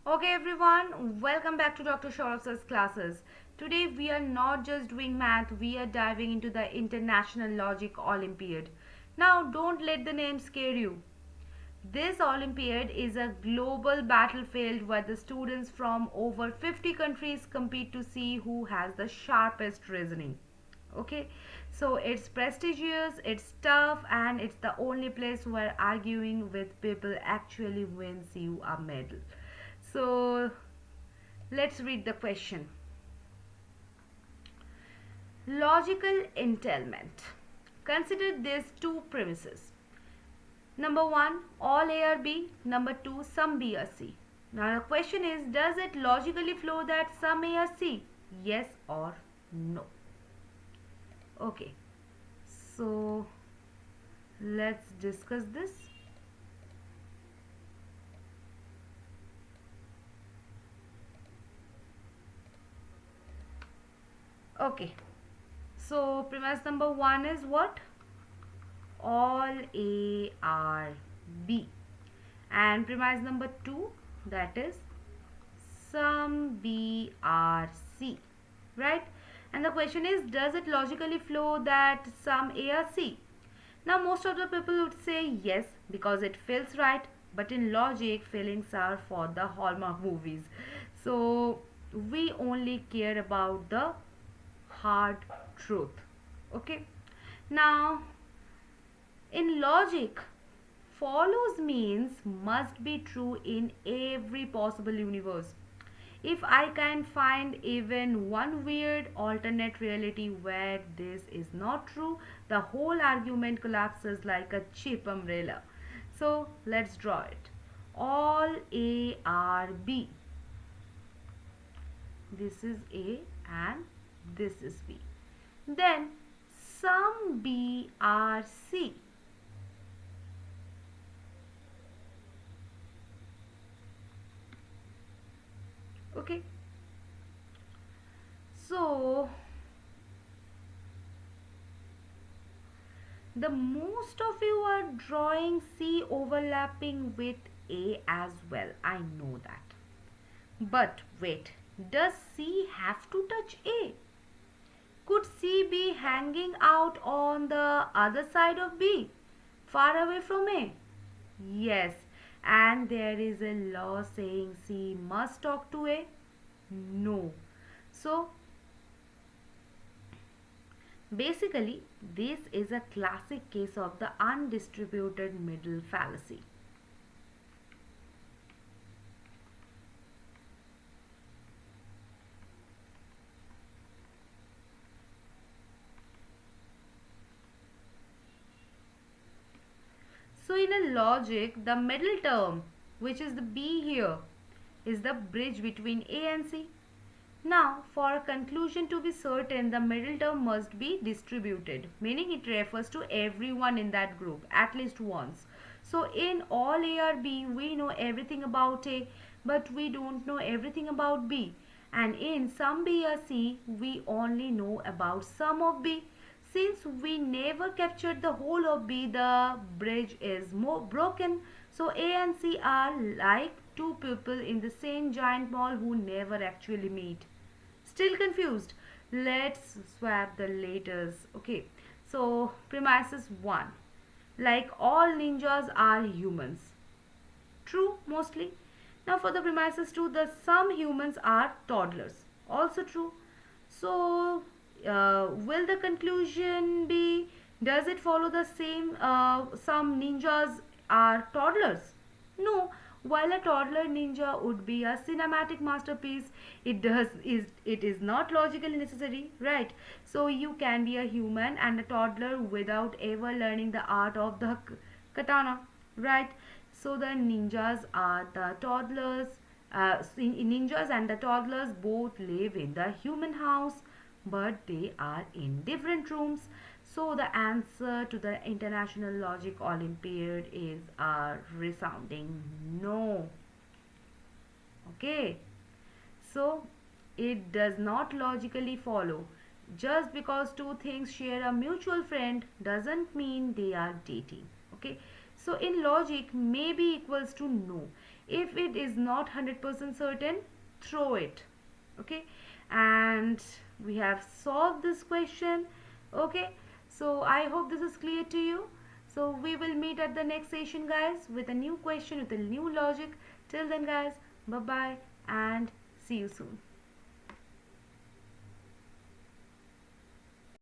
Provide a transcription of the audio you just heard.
Okay everyone, welcome back to Dr. Shoraf's classes. Today we are not just doing math, we are diving into the International Logic Olympiad. Now don't let the name scare you. This Olympiad is a global battlefield where the students from over 50 countries compete to see who has the sharpest reasoning. Okay, so it's prestigious, it's tough, and it's the only place where arguing with people actually wins you a medal. So let's read the question. Logical entailment. Consider these two premises. Number one, all A are B. Number two, some B are C. Now the question is, does it logically flow that some A are C? Yes or no? Okay, so let's discuss this. Okay, so premise number one is what? All A are B. And premise number two, that is some B are C. Right? And the question is, does it logically flow that some A are C? Now most of the people would say yes because it feels right, but in logic feelings are for the Hallmark movies. So we only care about the hard truth. Okay? Now in logic, follows means must be true in every possible universe. If I can find even one weird alternate reality where this is not true, the whole argument collapses like a cheap umbrella. So let's draw it. All A are B. This is A and this is B. Then some B are C. Okay, so the most of you are drawing C overlapping with A as well. I know that. But wait, does C have to touch A? Could C be hanging out on the other side of B, far away from A? Yes, and there is a law saying C must talk to A? No. So basically, this is a classic case of the undistributed middle fallacy. So in a logic, the middle term, which is the B here, is the bridge between A and C. Now, for a conclusion to be certain, the middle term must be distributed, meaning it refers to everyone in that group at least once. So, in all A or B, we know everything about A, but we don't know everything about B. And in some B or C, we only know about some of B. Since we never captured the whole of B, the bridge is more broken. So, A and C are like two people in the same giant mall who never actually meet. Still confused? Let's swap the letters. Okay, so premises 1, like all ninjas are humans. True, mostly. Now for the premises 2, the some humans are toddlers. Also true. So will the conclusion be, does it follow the same, some ninjas are toddlers? No. While a toddler ninja would be a cinematic masterpiece, it is not logically necessary, right? So you can be a human and a toddler without ever learning the art of the katana, right? So the ninjas are the toddlers. Ninjas and the toddlers both live in the human house, but they are in different rooms. So the answer to the International Logic Olympiad is a resounding no. Okay. So it does not logically follow. Just because two things share a mutual friend doesn't mean they are dating. Okay. So in logic, maybe equals to no. If it is not 100% certain, throw it. Okay, and we have solved this question. Okay, so I hope this is clear to you. So we will meet at the next session, guys, with a new question, with a new logic. Till then, guys, bye bye and see you soon.